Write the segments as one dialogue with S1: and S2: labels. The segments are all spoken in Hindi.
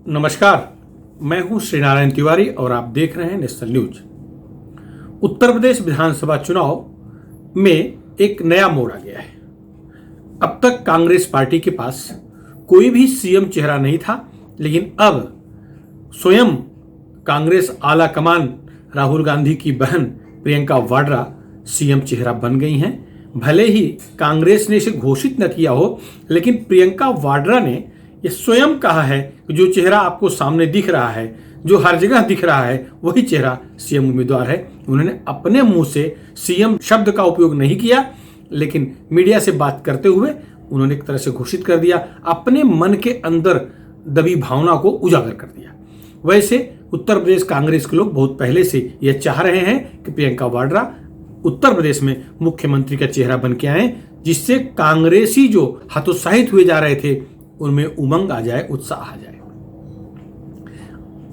S1: नमस्कार, मैं हूं श्रीनारायण तिवारी और आप देख रहे हैं नेशनल न्यूज। उत्तर प्रदेश विधानसभा चुनाव में एक नया मोड़ आ गया है। अब तक कांग्रेस पार्टी के पास कोई भी सीएम चेहरा नहीं था, लेकिन अब स्वयं कांग्रेस आला कमान राहुल गांधी की बहन प्रियंका वाड्रा सीएम चेहरा बन गई हैं। भले ही कांग्रेस ने इसे घोषित न किया हो, लेकिन प्रियंका वाड्रा ने ये स्वयं कहा है कि जो चेहरा आपको सामने दिख रहा है, जो हर जगह दिख रहा है, वही चेहरा सीएम उम्मीदवार है। उन्होंने अपने मुंह से सीएम शब्द का उपयोग नहीं किया, लेकिन मीडिया से बात करते हुए उन्होंने एक तरह से घोषित कर दिया, अपने मन के अंदर दबी भावना को उजागर कर दिया। वैसे उत्तर प्रदेश कांग्रेस के लोग बहुत पहले से यह चाह रहे हैं कि प्रियंका वाड्रा उत्तर प्रदेश में मुख्यमंत्री का चेहरा बन के आए, जिससे कांग्रेसी जो हतोत्साहित हुए जा रहे थे उनमें उमंग आ जाए, उत्साह आ जाए।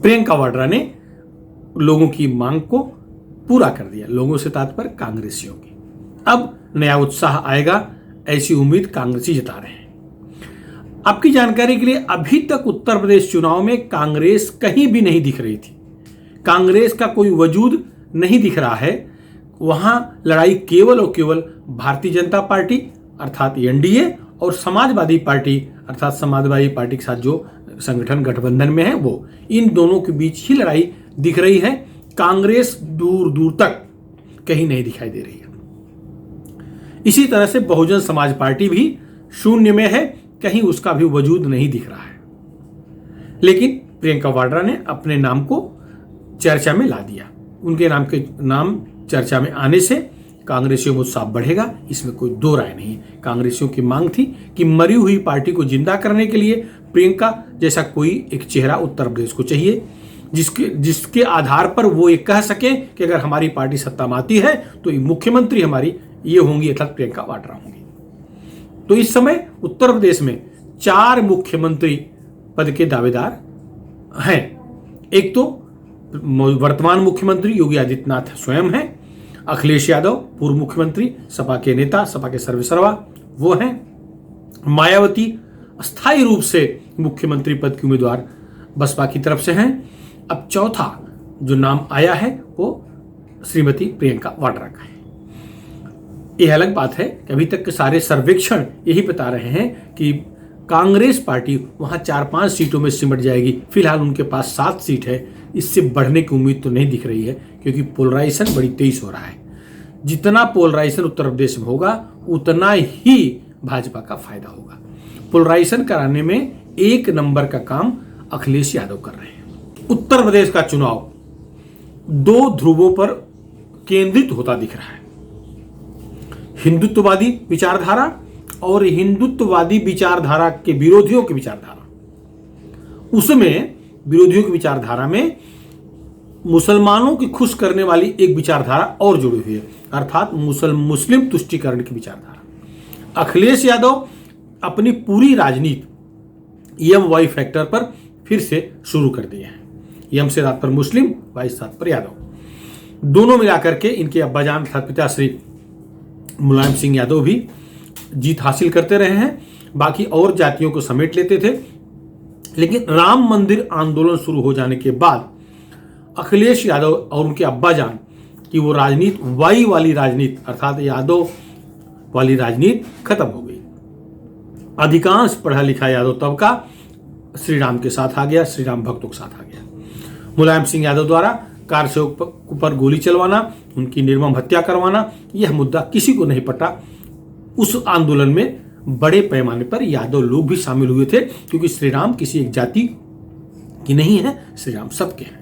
S1: प्रियंका वाड्रा ने लोगों की मांग को पूरा कर दिया, लोगों से तात्पर्य कांग्रेसियों की। अब नया उत्साह आएगा, ऐसी उम्मीद कांग्रेसी जता रहे हैं। आपकी जानकारी के लिए, अभी तक उत्तर प्रदेश चुनाव में कांग्रेस कहीं भी नहीं दिख रही थी। कांग्रेस का कोई वजूद नहीं दिख रहा है। वहां लड़ाई केवल और केवल भारतीय जनता पार्टी अर्थात एनडीए और समाजवादी पार्टी अर्थात समाजवादी पार्टी के साथ जो संगठन गठबंधन में है, वो इन दोनों के बीच ही लड़ाई दिख रही है। कांग्रेस दूर दूर तक कहीं नहीं दिखाई दे रही है। इसी तरह से बहुजन समाज पार्टी भी शून्य में है, कहीं उसका भी वजूद नहीं दिख रहा है। लेकिन प्रियंका वाड्रा ने अपने नाम को चर्चा में ला दिया। उनके नाम चर्चा में आने से कांग्रेसियों में उत्साह बढ़ेगा, इसमें कोई दो राय नहीं है। कांग्रेसियों की मांग थी कि मरी हुई पार्टी को जिंदा करने के लिए प्रियंका जैसा कोई एक चेहरा उत्तर प्रदेश को चाहिए, जिसके आधार पर वो ये कह सके कि अगर हमारी पार्टी सत्ता में आती है तो मुख्यमंत्री हमारी ये होंगी, अर्थात प्रियंका वाड्रा होंगी। तो इस समय उत्तर प्रदेश में 4 मुख्यमंत्री पद के दावेदार हैं। एक तो वर्तमान मुख्यमंत्री योगी आदित्यनाथ स्वयं हैं, अखिलेश यादव पूर्व मुख्यमंत्री, सपा के नेता, सपा के सर्वेसर्वा वो हैं, मायावती अस्थायी रूप से मुख्यमंत्री पद की उम्मीदवार बसपा की तरफ से हैं। अब चौथा जो नाम आया है वो श्रीमती प्रियंका वाड्रा का है। यह अलग बात है कि अभी तक के सारे सर्वेक्षण यही बता रहे हैं कि कांग्रेस पार्टी वहां 4-5 सीटों में सिमट जाएगी। फिलहाल उनके पास 7 सीट है, इससे बढ़ने की उम्मीद तो नहीं दिख रही है, क्योंकि पोलराइजेशन बड़ी तेज हो रहा है। जितना पोलराइजेशन उत्तर प्रदेश में होगा, उतना ही भाजपा का फायदा होगा। पोलराइजेशन कराने में 1 नंबर का काम अखिलेश यादव कर रहे हैं। उत्तर प्रदेश का चुनाव 2 ध्रुवों पर केंद्रित होता दिख रहा है, हिंदुत्ववादी विचारधारा और हिंदुत्ववादी विचारधारा के विरोधियों की विचारधारा। उसमें विरोधियों की विचारधारा में मुसलमानों की खुश करने वाली एक विचारधारा और जुड़ी हुई है, अर्थात मुस्लिम तुष्टीकरण की विचारधारा। अखिलेश यादव अपनी पूरी राजनीति एम वाई फैक्टर पर फिर से शुरू कर दिए हैं। एम से तात्पर्य मुस्लिम, वाई से तात्पर्य यादव। दोनों मिलाकर के इनके अब्बाजान अर्थात पिता श्री मुलायम सिंह यादव भी जीत हासिल करते रहे हैं, बाकी और जातियों को समेट लेते थे। लेकिन राम मंदिर आंदोलन शुरू हो जाने के बाद अखिलेश यादव और उनके अब्बाजान की वो राजनीति, वाई वाली राजनीति अर्थात यादव वाली राजनीति खत्म हो गई। अधिकांश पढ़ा लिखा यादव तबका श्री राम के साथ आ गया, श्री राम भक्तों के साथ आ गया। मुलायम सिंह यादव द्वारा कार सेवक पर गोली चलवाना, उनकी निर्मम हत्या करवाना, यह मुद्दा किसी को नहीं पटा। उस आंदोलन में बड़े पैमाने पर यादव लोग भी शामिल हुए थे, क्योंकि श्री राम किसी एक जाति की नहीं है, श्री राम सबके हैं।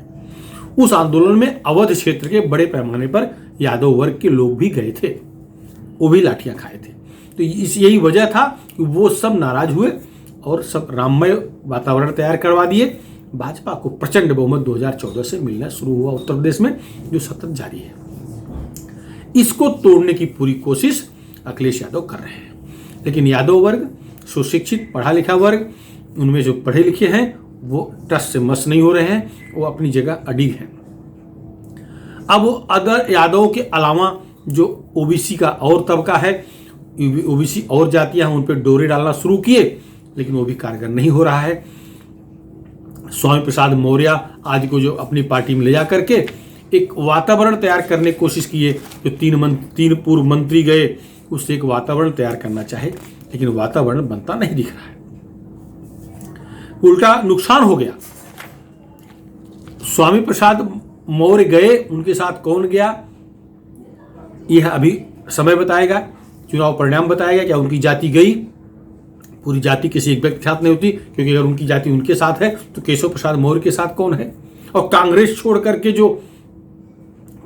S1: उस आंदोलन में अवध क्षेत्र के बड़े पैमाने पर यादव वर्ग के लोग भी गए थे, वो भी लाठियां खाए थे। तो यही वजह था कि वो सब नाराज हुए और सब राममय वातावरण तैयार करवा दिए। भाजपा को प्रचंड बहुमत 2014 से मिलना शुरू हुआ उत्तर प्रदेश में, जो सतत जारी है। इसको तोड़ने की पूरी कोशिश अखिलेश यादव कर रहे हैं। लेकिन यादव वर्ग, सुशिक्षित पढ़ा लिखा वर्ग, उनमें जो पढ़े लिखे हैं वो ट्रस्ट से मस नहीं हो रहे हैं, वो अपनी जगह अडिग हैं। अब अगर यादव के अलावा जो ओबीसी का और तबका है, ओबीसी और जातियां उन पर डोरे डालना शुरू किए, लेकिन वो भी कारगर नहीं हो रहा है। स्वामी प्रसाद मौर्य आदि को जो अपनी पार्टी में ले जा करके एक वातावरण तैयार करने की कोशिश की है। जो तीन पूर्व मंत्री गए, उससे एक वातावरण तैयार करना चाहे, लेकिन वातावरण बनता नहीं दिख रहा है, उल्टा नुकसान हो गया। स्वामी प्रसाद मौर्य गए, उनके साथ कौन गया यह अभी समय बताएगा, चुनाव परिणाम बताएगा। क्या उनकी जाति गई? पूरी जाति किसी एक व्यक्ति के साथ नहीं होती, क्योंकि अगर उनकी जाति उनके साथ है तो केशव प्रसाद मौर्य के साथ कौन है? और कांग्रेस छोड़ करके जो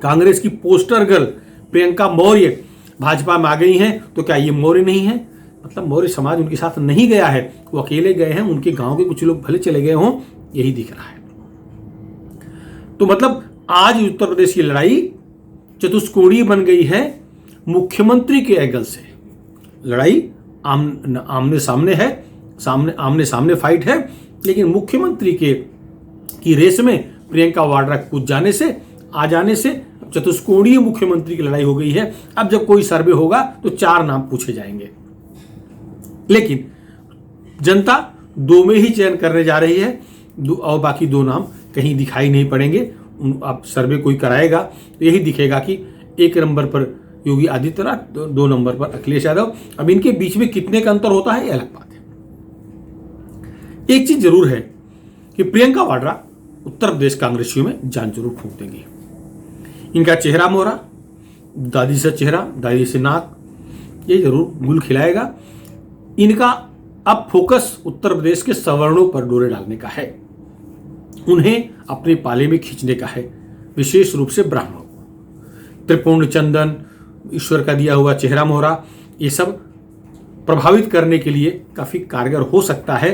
S1: कांग्रेस की पोस्टर गर्ल प्रियंका मौर्य भाजपा में आ गई हैं, तो क्या ये मौर्य नहीं है? मतलब मौर्य समाज उनके साथ नहीं गया है, वो अकेले गए हैं। उनके गांव के कुछ लोग भले चले गए हों, यही दिख रहा है। तो मतलब आज उत्तर प्रदेश की लड़ाई चतुष्कोणीय बन गई है मुख्यमंत्री के एंगल से। लड़ाई आमने सामने है, आमने सामने फाइट है, लेकिन मुख्यमंत्री की रेस में प्रियंका वाड्रा कूद जाने से, आ जाने से चतुष्कोणीय मुख्यमंत्री की लड़ाई हो गई है। अब जब कोई सर्वे होगा तो 4 नाम पूछे जाएंगे, लेकिन जनता 2 में ही चयन करने जा रही है, और बाकी 2 नाम कहीं दिखाई नहीं पड़ेंगे। अब सर्वे कोई कराएगा तो यही दिखेगा कि 1 नंबर पर योगी आदित्यनाथ, 2 नंबर पर अखिलेश यादव। अब इनके बीच में कितने का अंतर होता है, यह अलग बात है। एक चीज जरूर है कि प्रियंका वाड्रा उत्तर प्रदेश कांग्रेसियों में जान जरूर फूंक देंगी। इनका चेहरा मोहरा, दादी से चेहरा, दादी से नाक, ये जरूर गुल खिलाएगा। इनका अब फोकस उत्तर प्रदेश के सवर्णों पर डोरे डालने का है, उन्हें अपने पाले में खींचने का है, विशेष रूप से ब्राह्मणों को। त्रिपुंड चंदन, ईश्वर का दिया हुआ चेहरा मोहरा, ये सब प्रभावित करने के लिए काफी कारगर हो सकता है।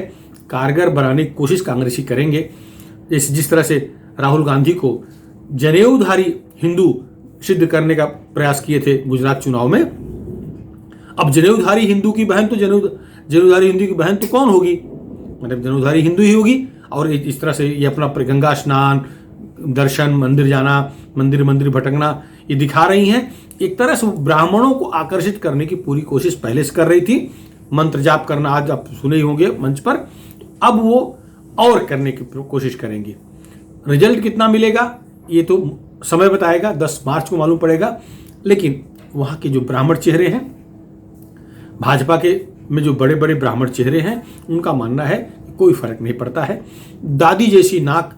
S1: कारगर बनाने की कोशिश कांग्रेसी करेंगे। जिस तरह से राहुल गांधी को जनेऊधारी हिंदू सिद्ध करने का प्रयास किए थे गुजरात चुनाव में, अब जनेऊधारी हिंदू की बहन तो जनेऊधारी हिंदू की बहन तो कौन होगी? मतलब जनेऊधारी हिंदू ही होगी। और इस तरह से ये अपना गंगा स्नान, दर्शन, मंदिर जाना, मंदिर भटकना, ये दिखा रही हैं। एक तरह से ब्राह्मणों को आकर्षित करने की पूरी कोशिश पहले से कर रही थी। मंत्र जाप करना आज आप सुने ही होंगे मंच पर, अब वो और करने की कोशिश करेंगी। रिजल्ट कितना मिलेगा ये तो समय बताएगा, 10 मार्च को मालूम पड़ेगा। लेकिन वहां के जो ब्राह्मण चेहरे हैं, भाजपा के में जो बड़े बड़े ब्राह्मण चेहरे हैं, उनका मानना है कि कोई फर्क नहीं पड़ता है। दादी जैसी नाक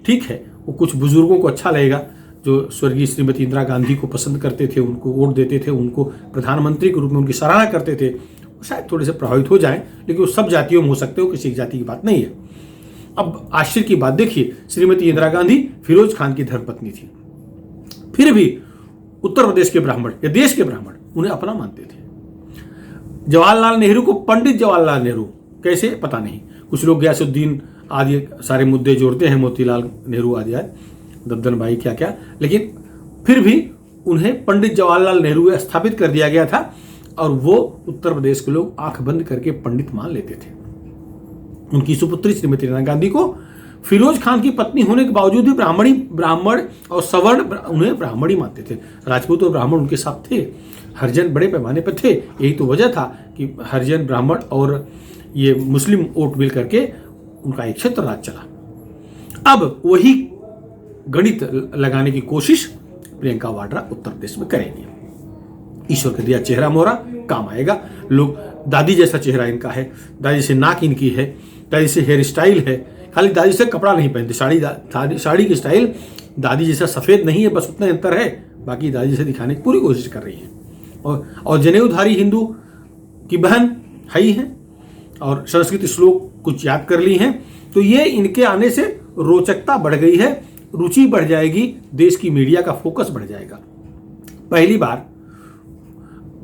S1: ठीक है, वो कुछ बुजुर्गों को अच्छा लगेगा जो स्वर्गीय श्रीमती इंदिरा गांधी को पसंद करते थे, उनको वोट देते थे, उनको प्रधानमंत्री के रूप में उनकी सराहना करते थे, शायद थोड़े से प्रभावित हो जाएं। लेकिन वो सब जातियों में हो सकते हो, किसी एक जाति की बात नहीं है। अब आश्चर्य की बात देखिए, श्रीमती इंदिरा गांधी फिरोज खान की धर्मपत्नी थी, फिर भी उत्तर प्रदेश के ब्राह्मण या देश के ब्राह्मण उन्हें अपना मानते थे। जवाहरलाल नेहरू को पंडित जवाहरलाल नेहरू कैसे पता नहीं, कुछ लोग गयासुद्दीन आदि सारे मुद्दे जोड़ते हैं, मोतीलाल नेहरू आदि दद्दन भाई क्या क्या, लेकिन फिर भी उन्हें पंडित जवाहरलाल नेहरू स्थापित कर दिया गया था। और वो उत्तर प्रदेश के लोग आंख बंद करके पंडित मान लेते थे। उनकी सुपुत्री श्रीमती इंदिरा गांधी को फिरोज खान की पत्नी होने के बावजूद भी ब्राह्मण और सवर्ण उन्हें ब्राह्मण ही मानते थे। राजपूत और ब्राह्मण उनके साथ थे, हरिजन बड़े पैमाने पर थे। यही तो वजह था कि हरिजन, ब्राह्मण और ये मुस्लिम वोट मिल करके उनका एक क्षेत्र राज चला। अब वही गणित लगाने की कोशिश प्रियंका वाड्रा उत्तर प्रदेश में करेंगे। ईश्वर का दिया चेहरा मोहरा काम आएगा। लोग, दादी जैसा चेहरा इनका है, दादी से नाक इनकी है, दादी से हेयर स्टाइल है। खाली दादी से कपड़ा नहीं पहनते, साड़ी की स्टाइल दादी जैसा सफेद नहीं है, बस उतना अंतर है, बाकी दादी से दिखाने की पूरी कोशिश कर रही है। और जनेऊधारी हिंदू की बहन है ही है, और संस्कृत श्लोक कुछ याद कर ली हैं। तो ये इनके आने से रोचकता बढ़ गई है, रुचि बढ़ जाएगी, देश की मीडिया का फोकस बढ़ जाएगा। पहली बार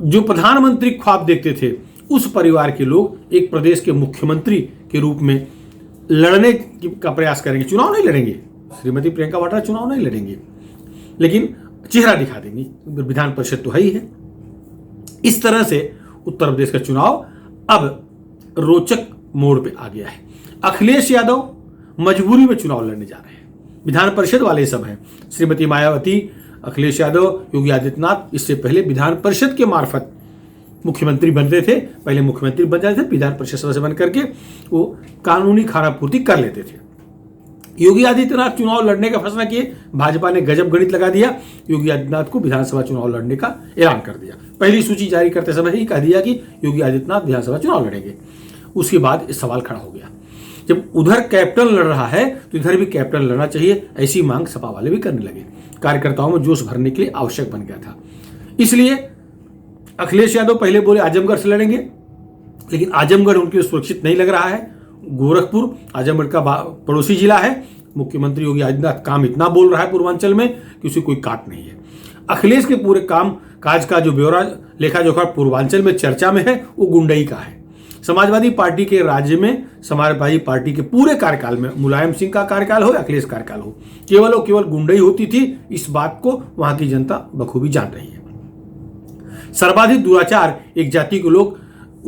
S1: जो प्रधानमंत्री ख्वाब देखते थे, उस परिवार के लोग एक प्रदेश के मुख्यमंत्री के रूप में लड़ने का प्रयास करेंगे। चुनाव नहीं लड़ेंगे, श्रीमती प्रियंका वाड्रा चुनाव नहीं लड़ेंगे, लेकिन चेहरा दिखा देंगी, विधान परिषद तो है ही है। इस तरह से उत्तर प्रदेश का चुनाव अब रोचक मोड़ पे आ गया है। अखिलेश यादव मजबूरी में चुनाव लड़ने जा रहे हैं, विधान परिषद वाले सब हैं। श्रीमती मायावती, अखिलेश यादव, योगी आदित्यनाथ इससे पहले विधान परिषद के मार्फत मुख्यमंत्री बनते थे, पहले मुख्यमंत्री बन जाते थे, विधान परिषद सदस्य बन करके वो कानूनी खानापूर्ति कर लेते थे। योगी आदित्यनाथ चुनाव लड़ने का फैसला किए। भाजपा ने गजब गणित लगा दिया, योगी आदित्यनाथ को विधानसभा चुनाव लड़ने का ऐलान कर दिया। पहली सूची जारी करते समय ही कह दिया कि योगी आदित्यनाथ विधानसभा चुनाव लड़ेंगे। उसके बाद इस सवाल खड़ा हो गया, जब उधर कैप्टन लड़ रहा है तो इधर भी कैप्टन लड़ना चाहिए, ऐसी मांग सपा वाले भी करने लगे। कार्यकर्ताओं में जोश भरने के लिए आवश्यक बन गया था। इसलिए अखिलेश यादव पहले बोले आजमगढ़ से लड़ेंगे, लेकिन आजमगढ़ उनके लिए सुरक्षित नहीं लग रहा है। गोरखपुर आजमगढ़ का पड़ोसी जिला है। मुख्यमंत्री योगी आदित्यनाथ काम इतना बोल रहा है पूर्वांचल में कि उसे कोई काट नहीं है। अखिलेश के पूरे काम काज का जो ब्यौरा लेखा जोखा पूर्वांचल में चर्चा में है वो गुंडई का है। समाजवादी पार्टी के राज्य में, समाजवादी पार्टी के पूरे कार्यकाल में, मुलायम सिंह का कार्यकाल हो या अखिलेश कार्यकाल हो, केवल और केवल गुंडई होती थी। इस बात को वहां की जनता बखूबी जान रही है। सर्वाधिक दुराचार एक जाति के लोग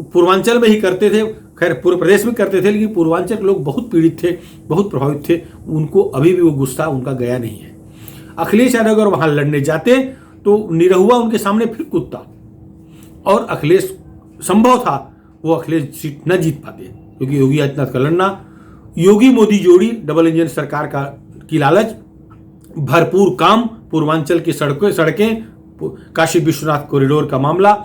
S1: पूर्वांचल में ही करते थे, खैर पूरे प्रदेश में करते थे, लेकिन पूर्वांचल के लोग बहुत पीड़ित थे, बहुत प्रभावित थे। उनको अभी भी वो गुस्सा उनका गया नहीं है। अखिलेश यादव अगर वहां लड़ने जाते तो निरहुआ उनके सामने फिर कूदता, और अखिलेश संभव था वो अखिलेश सीट न जीत पाते, क्योंकि योगी आदित्यनाथ का लड़ना, योगी मोदी जोड़ी, डबल इंजन सरकार की लालच, भरपूर काम, पूर्वांचल की सड़कें, काशी विश्वनाथ कॉरिडोर का मामला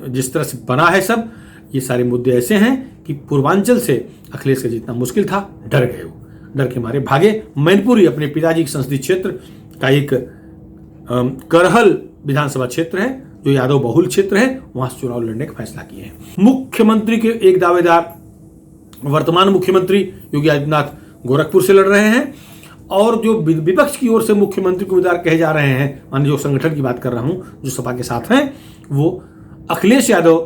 S1: जिस तरह से बना है, सब ये सारे मुद्दे ऐसे हैं कि पूर्वांचल से अखिलेश का जीतना मुश्किल था। डर गए, वो डर के मारे भागे। मैनपुरी अपने पिताजी के संसदीय क्षेत्र का एक करहल विधानसभा क्षेत्र है जो यादव बहुल क्षेत्र है, वहां से चुनाव लड़ने का फैसला किए हैं। मुख्यमंत्री के एक दावेदार, वर्तमान मुख्यमंत्री योगी आदित्यनाथ गोरखपुर से लड़ रहे हैं, और जो विपक्ष की ओर से मुख्यमंत्री को उम्मीदवार कहे जा रहे हैं, माने जो संगठन की बात कर रहा हूं, जो सपा के साथ हैं, वो अखिलेश यादव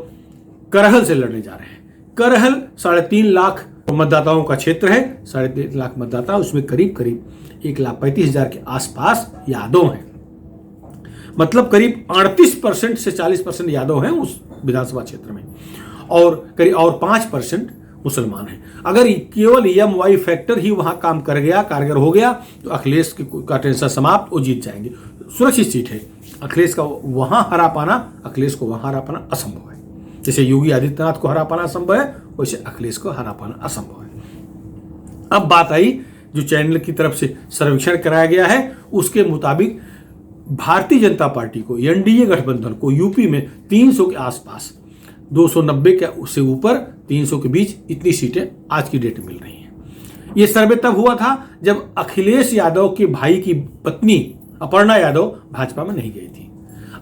S1: करहल से लड़ने जा रहे हैं। करहल 3.5 लाख मतदाताओं का क्षेत्र है। 3.5 लाख मतदाता, उसमें करीब 1,35,000 के आसपास यादव हैं। मतलब करीब 38% से 40% यादव हैं उस विधानसभा क्षेत्र में, और करीब 5% मुसलमान हैं। अगर केवल EMY फैक्टर ही वहां काम कारगर हो गया तो अखिलेश का टेंशन समाप्त, वो जीत जाएंगे। सुरक्षित सीट है। अखिलेश को वहां हरा पाना असंभव है। जैसे योगी आदित्यनाथ को हरा पाना असंभव है, वैसे अखिलेश को हरा पाना असंभव है। अब बात आई जो चैनल की तरफ से सर्वेक्षण कराया गया है, उसके मुताबिक भारतीय जनता पार्टी को, NDA गठबंधन को यूपी में 300 के आसपास, 290 के उससे ऊपर, 300 के बीच इतनी सीटें आज की डेट में मिल रही हैं। यह सर्वे तब हुआ था जब अखिलेश यादव के भाई की पत्नी अपर्णा यादव भाजपा में नहीं गई थी।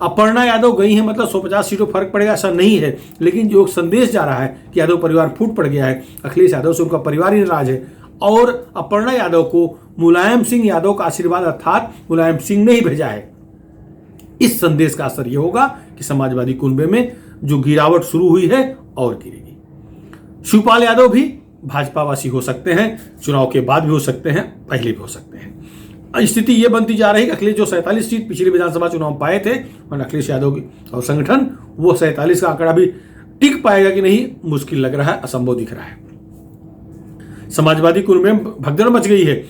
S1: अपर्णा यादव गई है मतलब 150 सीटों फर्क पड़ेगा ऐसा नहीं है, लेकिन जो संदेश जा रहा है कि यादव परिवार फूट पड़ गया है, अखिलेश यादव से उनका परिवार ही नाराज है, और अपर्णा यादव को मुलायम सिंह यादव का आशीर्वाद अर्थात मुलायम सिंह ने ही भेजा है। इस संदेश का असर यह होगा कि समाजवादी कुनबे में जो गिरावट शुरू हुई है और गिरेगी। शिवपाल यादव भी भाजपावासी हो सकते हैं, चुनाव के बाद भी हो सकते हैं, पहले भी हो सकते हैं। स्थिति यह बनती जा रही है कि अखिलेश जो 47 सीट पिछले विधानसभा चुनाव पाए थे, और अखिलेश यादव की और संगठन, वो 47 का आंकड़ा भी टिक पाएगा कि नहीं, मुश्किल लग रहा है, असंभव दिख रहा है। समाजवादी कुनबे में भगदड़ मच गई है।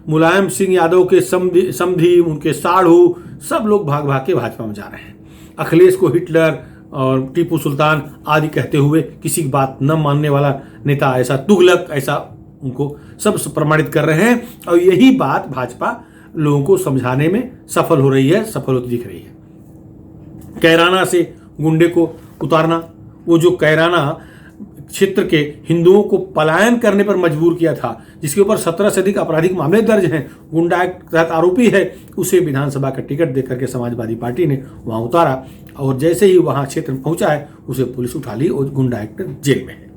S1: मुलायम सिंह यादव के समधी, उनके साढ़ू, सब लोग भाग भाग के भाजपा में जा रहे हैं। अखिलेश को हिटलर और टीपू सुल्तान आदि कहते हुए किसी की बात न मानने वाला नेता, ऐसा तुगलक, ऐसा उनको सब प्रमाणित कर रहे हैं, और यही बात भाजपा लोगों को समझाने में सफल हो रही है, सफल होती दिख रही है। कैराना से गुंडे को उतारना, वो जो कैराना क्षेत्र के हिंदुओं को पलायन करने पर मजबूर किया था, जिसके ऊपर 17 से अधिक आपराधिक मामले दर्ज हैं, गुंडा एक्ट तहत आरोपी है, उसे विधानसभा का टिकट देकर के समाजवादी पार्टी ने वहां उतारा, और जैसे ही वहां क्षेत्र में पहुंचा है उसे पुलिस उठा ली और गुंडा एक्ट जेल में है।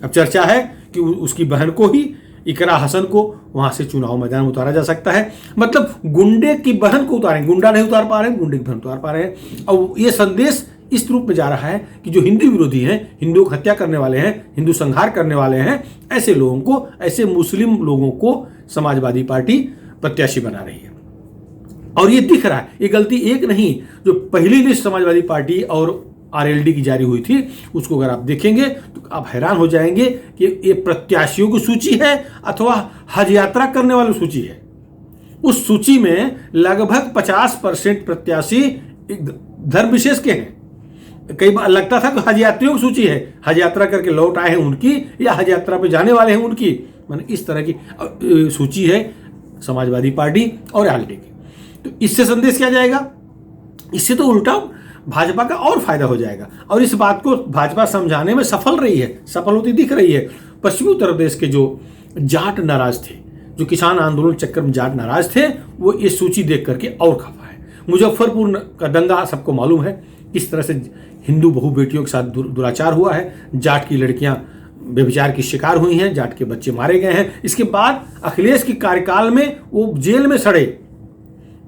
S1: अब चर्चा है कि उसकी बहन को ही, इकरा हसन को, वहां से चुनाव मैदान में उतारा जा सकता है। मतलब गुंडे की बहन को उतारें, गुंडा नहीं उतार पा रहे हैं, गुंडे की बहन उतार पा रहे हैं। और ये संदेश इस रूप में जा रहा है कि जो हिंदू विरोधी हैं, हिंदुओं की हत्या करने वाले हैं, हिंदू संहार करने वाले हैं, ऐसे लोगों को, ऐसे मुस्लिम लोगों को समाजवादी पार्टी प्रत्याशी बना रही है। और ये दिख रहा है, ये गलती एक नहीं, जो पहली लिस्ट समाजवादी पार्टी और RLD की जारी हुई थी, उसको अगर आप देखेंगे तो आप हैरान हो जाएंगे कि ये प्रत्याशियों की सूची है अथवा हज यात्रा करने वाली सूची है। उस सूची में लगभग 50% प्रत्याशी धर्म विशेष के हैं। कई बार लगता था कि हज यात्रियों की सूची है, हज यात्रा करके लौट आए हैं उनकी, या हज यात्रा पे जाने वाले हैं उनकी, माने इस तरह की सूची है। समाजवादी पार्टी और आरएलडी की। तो इससे संदेश क्या जाएगा? इससे तो उल्टा भाजपा का और फायदा हो जाएगा। और इस बात को भाजपा समझाने में सफल रही है, सफल होती दिख रही है। पश्चिमी उत्तर प्रदेश के जो जाट नाराज थे, जो किसान आंदोलन चक्कर में जाट नाराज थे, वो ये सूची देख करके और खफा है। मुजफ्फरपुर का दंगा सबको मालूम है, किस तरह से हिंदू बहु बेटियों के साथ दुराचार हुआ है, जाट की लड़कियां व्यभिचार की शिकार हुई हैं, जाट के बच्चे मारे गए हैं। इसके बाद अखिलेश के कार्यकाल में वो जेल में सड़े,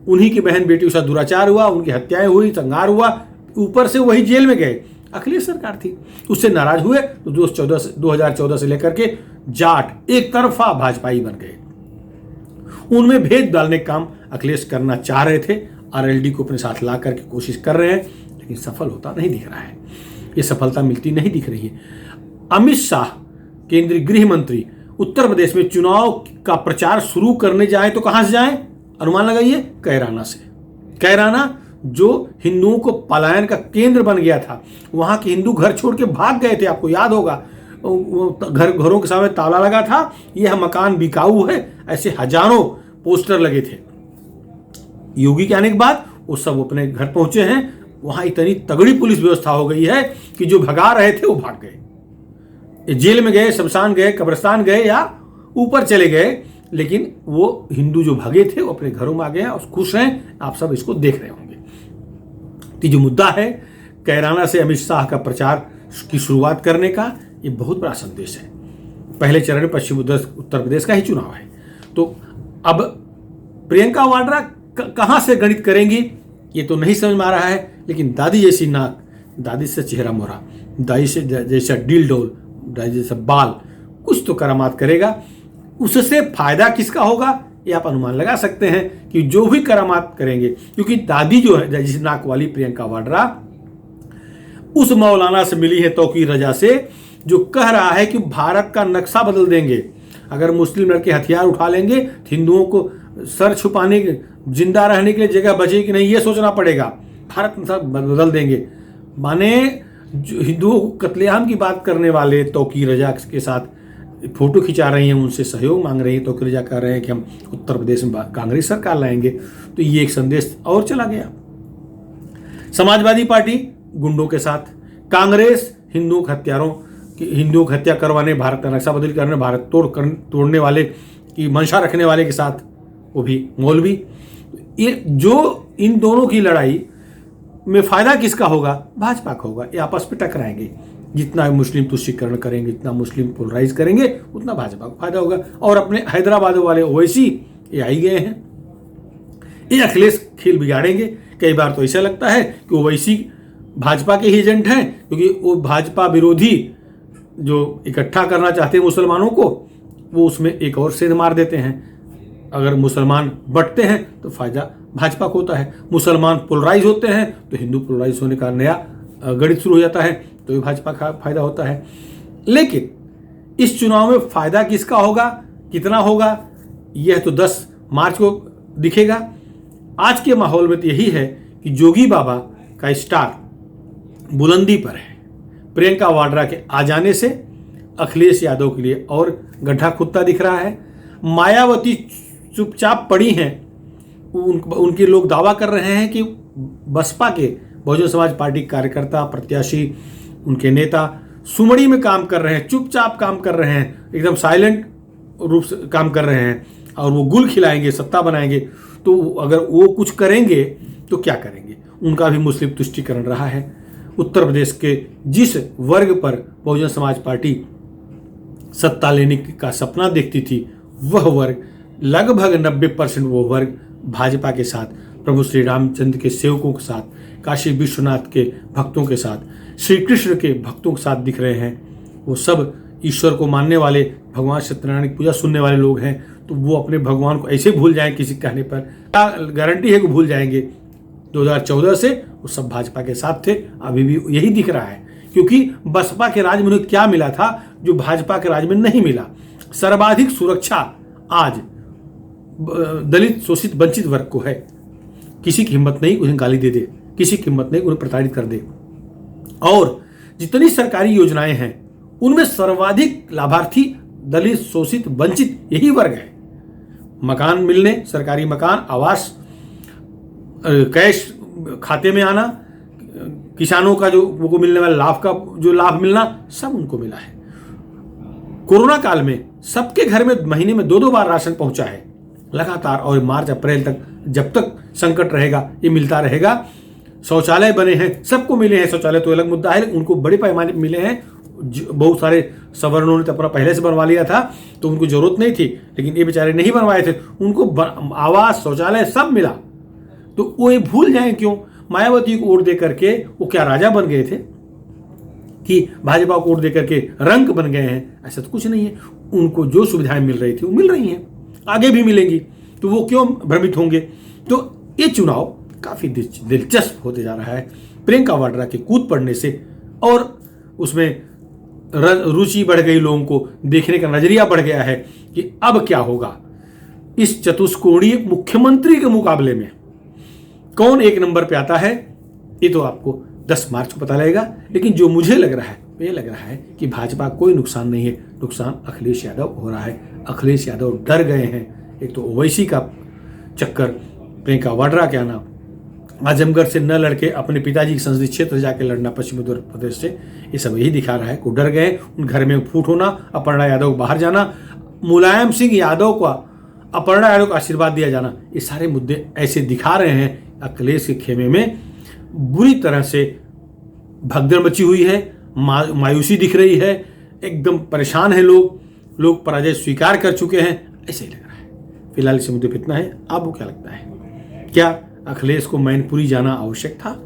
S1: उन्हीं की बहन बेटियों के साथ दुराचार हुआ, उनकी हत्याएं हुई, संहार हुआ, ऊपर से वही जेल में गए। अखिलेश सरकार थी, उससे नाराज हुए तो 2014 से लेकर के जाट एक तरफा भाजपाई बन गए। उनमें भेद डालने का काम अखिलेश करना चाह रहे थे, आरएलडी को अपने साथ ला करके कोशिश कर रहे हैं, लेकिन सफल होता नहीं दिख रहा है। ये सफलता मिलती नहीं दिख रही है। अमित शाह केंद्रीय गृह मंत्री उत्तर प्रदेश में चुनाव का प्रचार शुरू करने जाए तो कहां से जाए? अनुमान लगाइए, कैराना से। कैराना जो हिंदुओं को पलायन का केंद्र बन गया था, वहां के हिंदू घर छोड़ के भाग गए थे, आपको याद होगा। घरों के सामने ताला लगा था, यह मकान बिकाऊ है, ऐसे हजारों पोस्टर लगे थे। योगी के आने के बाद वो सब अपने घर पहुंचे हैं। वहां इतनी तगड़ी पुलिस व्यवस्था हो गई है कि जो भगा रहे थे वो भाग गए, जेल में गए, शमशान गए, कब्रिस्तान गए या ऊपर चले गए, लेकिन वो हिंदू जो भागे थे वो अपने घरों में आ गए हैं और खुश हैं। आप सब इसको देख रहे होंगे। तो जो मुद्दा है कैराना से अमित शाह का प्रचार की शुरुआत करने का, ये बहुत बड़ा संदेश है। पहले चरण में पश्चिम उत्तर प्रदेश का ही चुनाव है, तो अब प्रियंका वाड्रा कहां से गणित करेंगी ये तो नहीं समझ में आ रहा है। लेकिन दादी जैसी नाक, दादी से चेहरा मोहरा, दादी से जैसा डील डोल, दादी जैसा बाल, कुछ तो करामात करेगा। उससे फायदा किसका होगा ये आप अनुमान लगा सकते हैं कि जो भी करामात करेंगे, क्योंकि दादी जो है जिस नाक वाली प्रियंका वाड्रा, उस मौलाना से मिली है तौकीर रजा से, जो कह रहा है कि भारत का नक्शा बदल देंगे। अगर मुस्लिम लड़के हथियार उठा लेंगे, हिंदुओं को सर छुपाने के, जिंदा रहने के लिए जगह बचे कि नहीं, ये सोचना पड़ेगा। भारत बदल देंगे, माने हिंदुओं को कत्लेआम की बात करने वाले तौकीर रजा के साथ फोटो खिंचा रही हैं, उनसे सहयोग मांग रही हैं। तौकीर रजा कह रहे हैं कि हम उत्तर प्रदेश में कांग्रेस सरकार लाएंगे। तो ये एक संदेश और चला गया। समाजवादी पार्टी गुंडों के साथ, कांग्रेस हिंदुओं की हत्या करवाने, भारत का नक्शा बदल करने, भारत तोड़ने वाले की मंशा रखने वाले के साथ, वो भी मौलवी। ये जो इन दोनों की लड़ाई में फायदा किसका होगा? भाजपा का होगा। ये आपस में टकराएंगे। जितना मुस्लिम तुष्टीकरण करेंगे, जितना मुस्लिम पोलराइज करेंगे, उतना भाजपा को फायदा होगा। और अपने हैदराबाद वाले ओवैसी ये आई गए हैं, ये अखिलेश खेल बिगाड़ेंगे। कई बार तो ऐसा लगता है कि ओवैसी भाजपा के ही एजेंट हैं, क्योंकि वो भाजपा विरोधी जो इकट्ठा करना चाहते हैं मुसलमानों को, वो उसमें एक और सेंध मार देते हैं। अगर मुसलमान बंटते हैं तो फायदा भाजपा को होता है, मुसलमान पोलराइज होते हैं तो हिंदू पोलराइज होने का नया गणित शुरू हो जाता है, तो ये भाजपा का फायदा होता है। लेकिन इस चुनाव में फायदा किसका होगा, कितना होगा, यह तो 10 मार्च को दिखेगा। आज के माहौल में तो यही है कि जोगी बाबा का स्टार बुलंदी पर है। प्रियंका वाड्रा के आ जाने से अखिलेश यादव के लिए और गड्ढा खुदता दिख रहा है। मायावती चुपचाप पड़ी हैं। उनके लोग दावा कर रहे हैं कि बसपा के, बहुजन समाज पार्टी कार्यकर्ता, प्रत्याशी, उनके नेता सुमड़ी में काम कर रहे हैं, चुपचाप काम कर रहे हैं, एकदम साइलेंट रूप से काम कर रहे हैं, और वो गुल खिलाएंगे, सत्ता बनाएंगे। तो अगर वो कुछ करेंगे तो क्या करेंगे? उनका भी मुस्लिम तुष्टीकरण रहा है। उत्तर प्रदेश के जिस वर्ग पर बहुजन समाज पार्टी सत्ता लेने का सपना देखती थी, वह वर्ग लगभग 90% वो वर्ग भाजपा के साथ, प्रभु श्री रामचंद्र के सेवकों के साथ, काशी विश्वनाथ के भक्तों के साथ, श्री कृष्ण के भक्तों के साथ दिख रहे हैं। वो सब ईश्वर को मानने वाले, भगवान सत्यनारायण की पूजा सुनने वाले लोग हैं। तो वो अपने भगवान को ऐसे भूल जाएं किसी कहने पर, क्या गारंटी है कि भूल जाएंगे? 2014 से वो सब भाजपा के साथ थे, अभी भी यही दिख रहा है। क्योंकि बसपा के राज में उन्हें क्या मिला था जो भाजपा के राज में नहीं मिला? सर्वाधिक सुरक्षा आज दलित, शोषित, वंचित वर्ग को है। किसी की हिम्मत नहीं उन्हें गाली दे दे, किसी की हिम्मत नहीं उन्हें प्रताड़ित कर दे। और जितनी सरकारी योजनाएं हैं उनमें सर्वाधिक लाभार्थी दलित, शोषित, वंचित यही वर्ग है। मकान मिलने, सरकारी मकान, आवास, कैश खाते में आना, किसानों का जो वो मिलने वाला लाभ का जो लाभ मिलना, सब उनको मिला है। कोरोना काल में सबके घर में महीने में 2-2 बार राशन पहुंचा है लगातार, और मार्च अप्रैल तक जब तक संकट रहेगा ये मिलता रहेगा। शौचालय बने हैं, सबको मिले हैं, शौचालय तो अलग मुद्दा है, उनको बड़े पैमाने पर मिले हैं। बहुत सारे सवर्णों ने तो अपना पहले से बनवा लिया था तो उनको जरूरत नहीं थी, लेकिन ये बेचारे नहीं बनवाए थे, उनको आवास, शौचालय सब मिला। तो वो ये भूल जाए क्यों? मायावती को वोट दे करके वो क्या राजा बन गए थे कि भाजपा को वोट दे करके रंक बन गए हैं? ऐसा तो कुछ नहीं है। उनको जो सुविधाएं मिल रही थी वो मिल रही हैं, आगे भी मिलेंगी, तो वो क्यों भ्रमित होंगे? तो ये चुनाव काफी दिलचस्प होते जा रहा है प्रियंका वाड्रा के कूद पड़ने से, और उसमें रुचि बढ़ गई, लोगों को देखने का नजरिया बढ़ गया है कि अब क्या होगा इस चतुष्कोणीय मुख्यमंत्री के मुकाबले में, कौन एक नंबर पे आता है। ये तो आपको 10 मार्च को पता लगेगा। लेकिन जो मुझे लग रहा है, ये लग रहा है कि भाजपा कोई नुकसान नहीं है, नुकसान अखिलेश यादव हो रहा है। अखिलेश यादव डर गए हैं। एक तो ओवैसी का चक्कर, प्रियंका वाड्रा के आना, आजमगढ़ से न लड़के अपने पिताजी के संसदीय क्षेत्र जाके लड़ना पश्चिम उत्तर प्रदेश से, ये सब यही दिखा रहा है को डर गए। उन घर में फूट होना, अपर्णा यादव बाहर जाना, मुलायम सिंह यादव को, अपर्णा यादव को आशीर्वाद दिया जाना, ये सारे मुद्दे ऐसे दिखा रहे हैं अखिलेश के खेमे में बुरी तरह से भगदड़ मची हुई है, मायूसी दिख रही है, एकदम परेशान है लोग पराजय स्वीकार कर चुके हैं, ऐसे ही लग रहा है। फिलहाल इस मुद्दे पर इतना है। आपको क्या लगता है, क्या अखिलेश को मैनपुरी जाना आवश्यक था,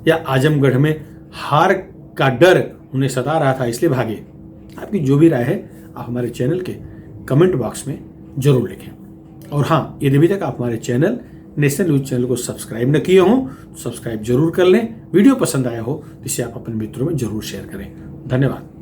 S1: या आजमगढ़ में हार का डर उन्हें सता रहा था इसलिए भागे? आपकी जो भी राय है आप हमारे चैनल के कमेंट बॉक्स में जरूर लिखें। और हाँ, यदि अभी तक आप हमारे चैनल नेशनल न्यूज चैनल को सब्सक्राइब न किए हों तो सब्सक्राइब जरूर कर लें। वीडियो पसंद आया हो तो इसे आप अपने मित्रों में जरूर शेयर करें। धन्यवाद।